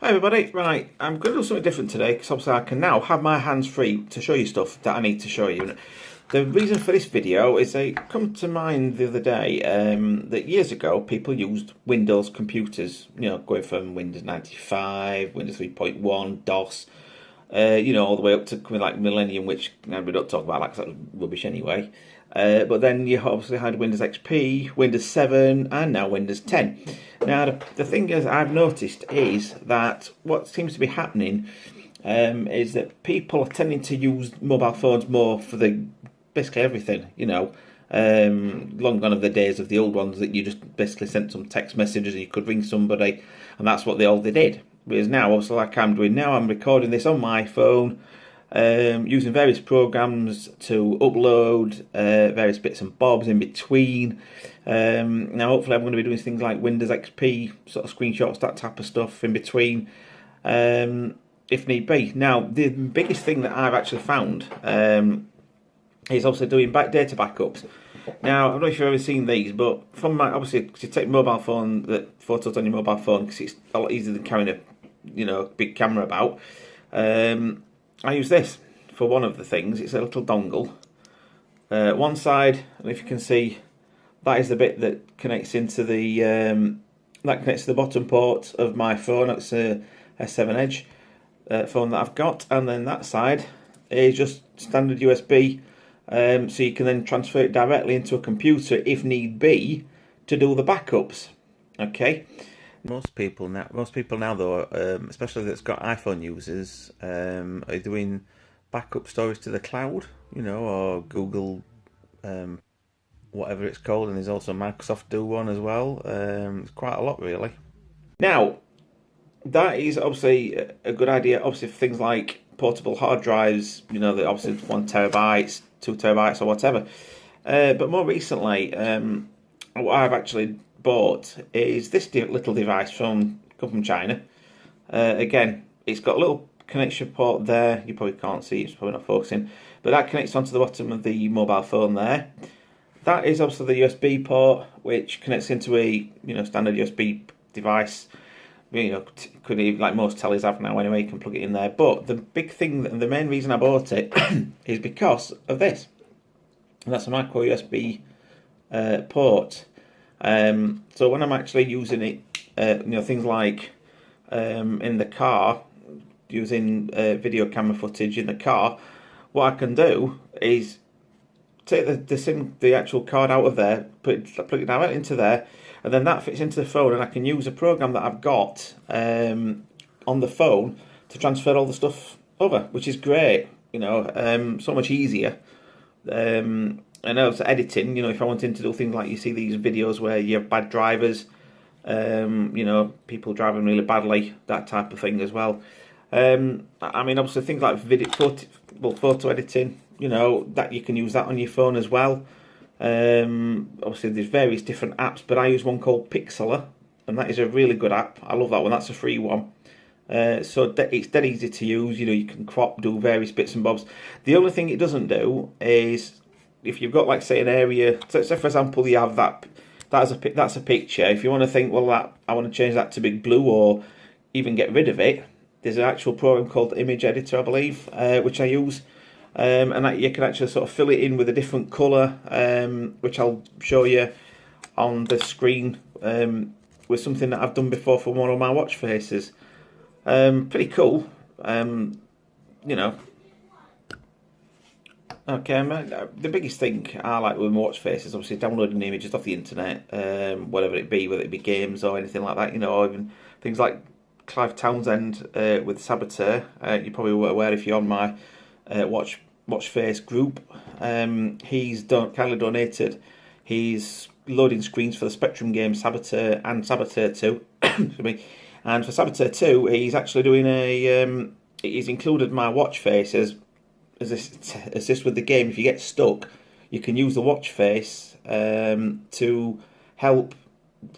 Hi everybody, right, I'm going to do something different today because obviously I can now have my hands free to show you stuff that I need to show you. The reason for this video is it come to mind the other day that years ago people used Windows computers, going from Windows 95, Windows 3.1, DOS, all the way up to like Millennium, which we don't talk about, like that's rubbish anyway. But then you obviously had Windows XP, Windows 7, and now Windows 10. Now, the thing is, I've noticed is that what seems to be happening is that people are tending to use mobile phones more for basically everything. Long gone are the days of the old ones that you just basically sent some text messages and you could ring somebody, and that's what they did. Whereas now, obviously, like I'm doing now, I'm recording this on my phone. Using various programs to upload various bits and bobs in between. Now hopefully I'm going to be doing things like Windows XP, sort of screenshots, that type of stuff in between, if need be. Now the biggest thing that I've actually found is also doing data backups. Now I don't know if you've ever seen these, but from obviously you take mobile phone, the photos on your mobile phone, because it's a lot easier than carrying a big camera about. I use this for one of the things. It's a little dongle. One side, and if you can see, that is the bit that connects into the bottom port of my phone. It's a S7 Edge phone that I've got, and then that side is just standard USB, so you can then transfer it directly into a computer if need be to do the backups. Okay. Most people now, though, especially that's got iPhone users, are doing backup storage to the cloud, or Google, whatever it's called, and there's also Microsoft do one as well. It's quite a lot, really. Now, that is obviously a good idea, obviously, for things like portable hard drives, that obviously 1 terabytes, 2 terabytes, or whatever. But more recently, what I've actually bought is this little device come from China. Again, it's got a little connection port there. You probably can't see, it's probably not focusing, but that connects onto the bottom of the mobile phone there. That is also the USB port, which connects into a standard USB device. Could even, like most tellies have now anyway, you can plug it in there. But the big thing, the main reason I bought it is because of this. And that's a micro USB port. So when I'm actually using it, things like in the car, using video camera footage in the car, what I can do is take the actual card out of there, plug it directly into there, and then that fits into the phone, and I can use a program that I've got on the phone to transfer all the stuff over, which is great. So much easier. And also editing, if I wanted to do things like you see these videos where you have bad drivers, people driving really badly, that type of thing as well. Obviously things like photo editing, that you can use that on your phone as well. Obviously there's various different apps, but I use one called Pixlr, and that is a really good app. I love that one. That's a free one. So it's dead easy to use. You can crop, do various bits and bobs. The only thing it doesn't do is, if you've got, like, say, an area, so for example, you have that's a picture. If you want to think, well, I want to change that to big blue, or even get rid of it, there's an actual program called Image Editor, I believe, which I use, and that you can actually sort of fill it in with a different colour, which I'll show you on the screen, with something that I've done before for one of my watch faces. Pretty cool, Okay, the biggest thing I like with Watchface is obviously downloading images off the internet, whatever it be, whether it be games or anything like that, or even things like Clive Townsend with Saboteur. You're probably aware if you're on my Watchface group. He's kindly donated. He's loading screens for the Spectrum game Saboteur and Saboteur 2. And for Saboteur 2, he's actually doing he's included my Watchface as assist with the game. If you get stuck, you can use the watch face to help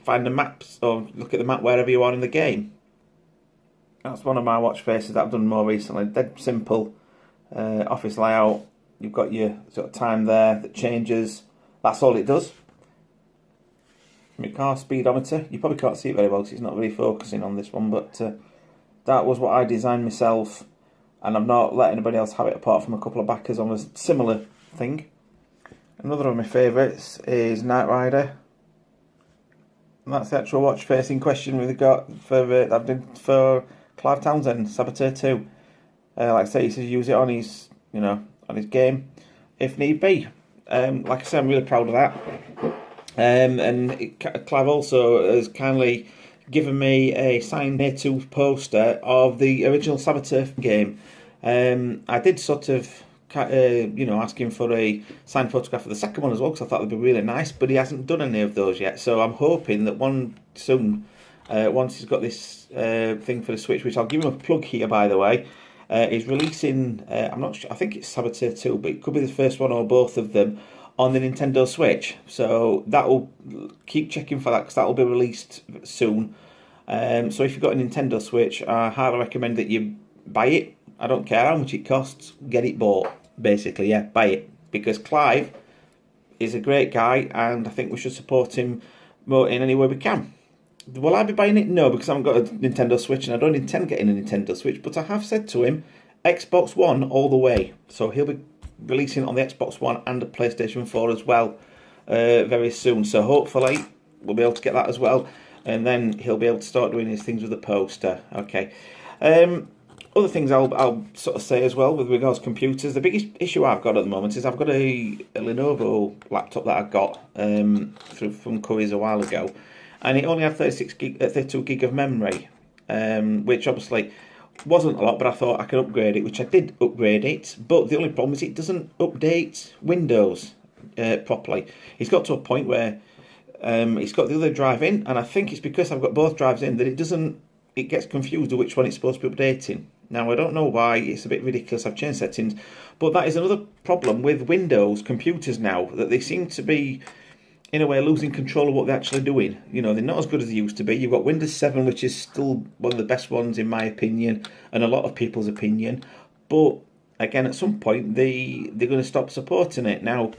find the maps or look at the map wherever you are in the game. That's one of my watch faces that I've done more recently. Dead simple office layout. You've got your sort of time there that changes. That's all it does. My car speedometer. You probably can't see it very well because it's not really focusing on this one, but that was what I designed myself, and I've not let anybody else have it apart from a couple of backers on a similar thing. Another of my favourites is Knight Rider. And that's the actual watch face in question we've got for I've done for Clive Townsend, Saboteur 2. Like I say, he says use it on his, on his game, if need be. Like I say, I'm really proud of that. Clive also has kindly given me a signed A2 poster of the original Saboteur game. I did sort of, ask him for a signed photograph of the second one as well, because I thought it'd be really nice, but he hasn't done any of those yet. So I'm hoping that one soon, once he's got this thing for the Switch, which I'll give him a plug here, by the way. He's releasing, I'm not sure, I think it's Saboteur 2, but it could be the first one or both of them on the Nintendo Switch. So that'll keep checking for that, because that'll be released soon. So if you've got a Nintendo Switch, I highly recommend that you buy it. I don't care how much it costs, get it bought. Basically, yeah, buy it, because Clive is a great guy, and I think we should support him more in any way we can. Will I be buying it? No, because I haven't got a Nintendo Switch, and I don't intend getting a Nintendo Switch, but I have said to him, Xbox One all the way. So he'll be releasing it on the Xbox One and the PlayStation 4 as well very soon. So hopefully we'll be able to get that as well, and then he'll be able to start doing his things with the poster. Okay. Other things I'll sort of say as well with regards to computers. The biggest issue I've got at the moment is I've got a Lenovo laptop that I got from Currys a while ago, and it only had 32 gig of memory, which obviously wasn't a lot, but I thought I could upgrade it, which I did upgrade it. But the only problem is it doesn't update Windows properly. It's got to a point where it's got the other drive in, and I think it's because I've got both drives in that it gets confused with which one it's supposed to be updating. Now, I don't know why, it's a bit ridiculous, I've changed settings, but that is another problem with Windows computers now, that they seem to be, in a way, losing control of what they're actually doing. They're not as good as they used to be. You've got Windows 7, which is still one of the best ones in my opinion, and a lot of people's opinion, but again, at some point, they're going to stop supporting it. Now,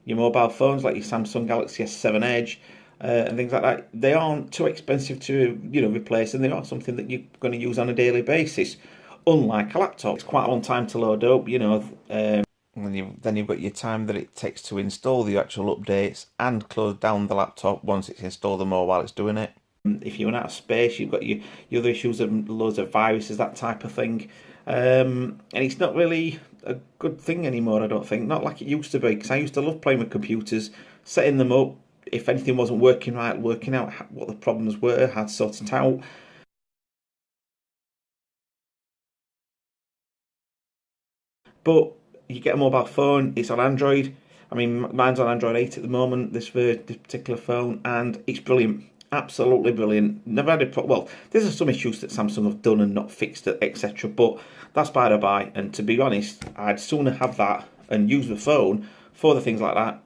your mobile phones, like your Samsung Galaxy S7 Edge, and things like that, they aren't too expensive to replace, and they are something that you're going to use on a daily basis. Unlike a laptop, it's quite a long time to load up. And then you've got your time that it takes to install the actual updates and close down the laptop once it's installed them or while it's doing it. If you run out of space, you've got your other issues of loads of viruses, that type of thing. And it's not really a good thing anymore, I don't think. Not like it used to be, because I used to love playing with computers, setting them up. If anything wasn't working right, working out what the problems were, how to sort it out. But you get a mobile phone, it's on Android. I mean, mine's on Android 8 at the moment, this particular phone, and it's brilliant. Absolutely brilliant. Never had a problem. Well, there's some issues that Samsung have done and not fixed, etc. But that's by the by. And to be honest, I'd sooner have that and use the phone for the things like that.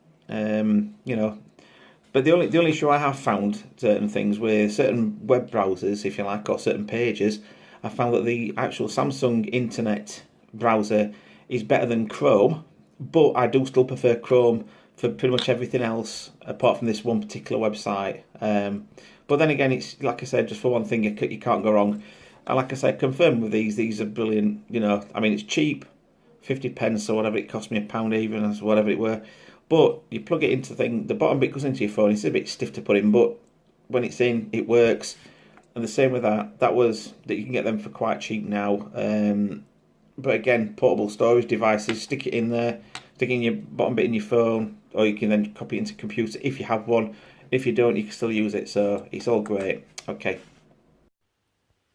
But the only issue I have found certain things with certain web browsers, if you like, or certain pages, I found that the actual Samsung internet browser is better than Chrome, but I do still prefer Chrome for pretty much everything else apart from this one particular website. But then again, it's like I said, just for one thing, you can't go wrong. And like I said, confirmed with these are brilliant. I mean, it's cheap, 50 pence or whatever it cost me, £1 even, or whatever it were. But you plug it into the thing, the bottom bit goes into your phone. It's a bit stiff to put in, but when it's in, it works. And the same with that. You can get them for quite cheap now. But again, portable storage devices, stick it in there, stick in your bottom bit in your phone, or you can then copy it into a computer if you have one. If you don't, you can still use it, so it's all great. Okay.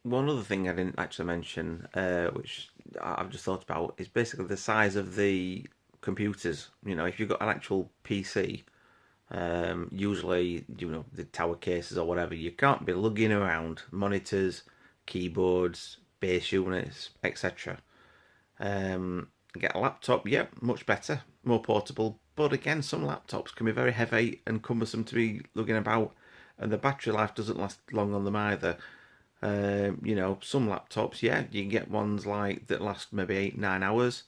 One other thing I didn't actually mention, which I've just thought about, is basically the size of the computers. If you've got an actual PC, usually, the tower cases or whatever, you can't be lugging around monitors, keyboards, base units, etc. Get a laptop, yeah, much better, more portable, but again, some laptops can be very heavy and cumbersome to be lugging about, and the battery life doesn't last long on them either. Some laptops, yeah, you can get ones like that last maybe 8-9 hours,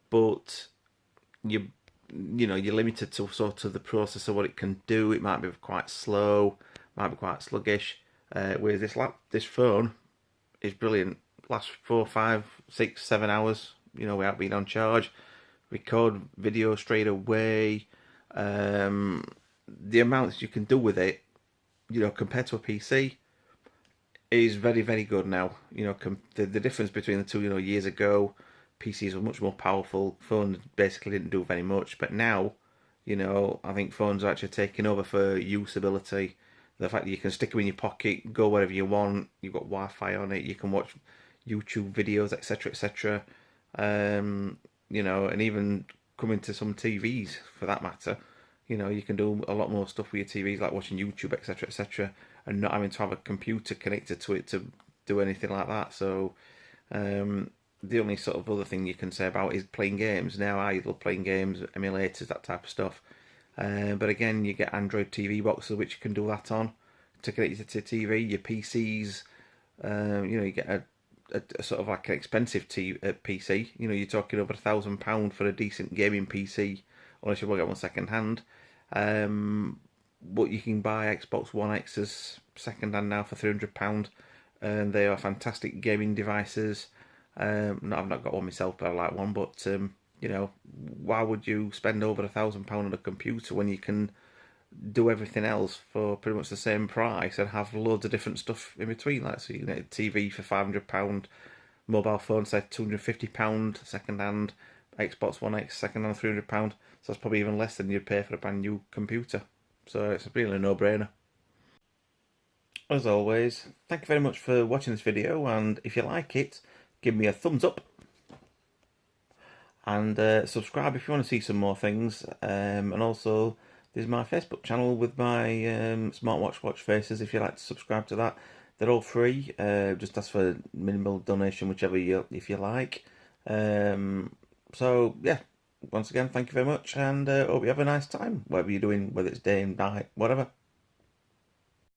but you're limited to sort of the processor, what it can do. It might be quite slow, might be quite sluggish. Whereas this phone is brilliant. Lasts 4, 5, 6, 7 hours, without being on charge. Record video straight away. The amounts you can do with it, compared to a PC, is very, very good now. The difference between the two, years ago, PCs were much more powerful. Phones basically didn't do very much, but now, I think phones are actually taking over for usability. The fact that you can stick them in your pocket, go wherever you want. You've got Wi-Fi on it. You can watch YouTube videos, etc., etc. And even coming to some TVs for that matter. You can do a lot more stuff with your TVs, like watching YouTube, etc., etc., and not having to have a computer connected to it to do anything like that. So, the only sort of other thing you can say about it is playing games. Now, I love playing games, emulators, that type of stuff. But again, you get Android TV boxes which you can do that on to connect it to TV. Your PCs, you get a sort of like an expensive PC. You're talking over £1,000 for a decent gaming PC, unless you will get one second hand. But you can buy Xbox One X's second hand now for £300, and they are fantastic gaming devices. I've not got one myself, but I like one. But why would you spend over £1,000 on a computer when you can do everything else for pretty much the same price and have loads of different stuff in between? Like, so you can get a TV for £500, mobile phone say £250 second hand, Xbox One X second hand £300. So that's probably even less than you'd pay for a brand new computer. So it's really a no-brainer. As always, thank you very much for watching this video, and if you like it, give me a thumbs up. And subscribe if you want to see some more things. And also, there's my Facebook channel with my smartwatch watch faces. If you'd like to subscribe to that, they're all free. Just ask for minimal donation, whichever if you like. So yeah, once again, thank you very much, and hope you have a nice time, whatever you're doing, whether it's day and night, whatever.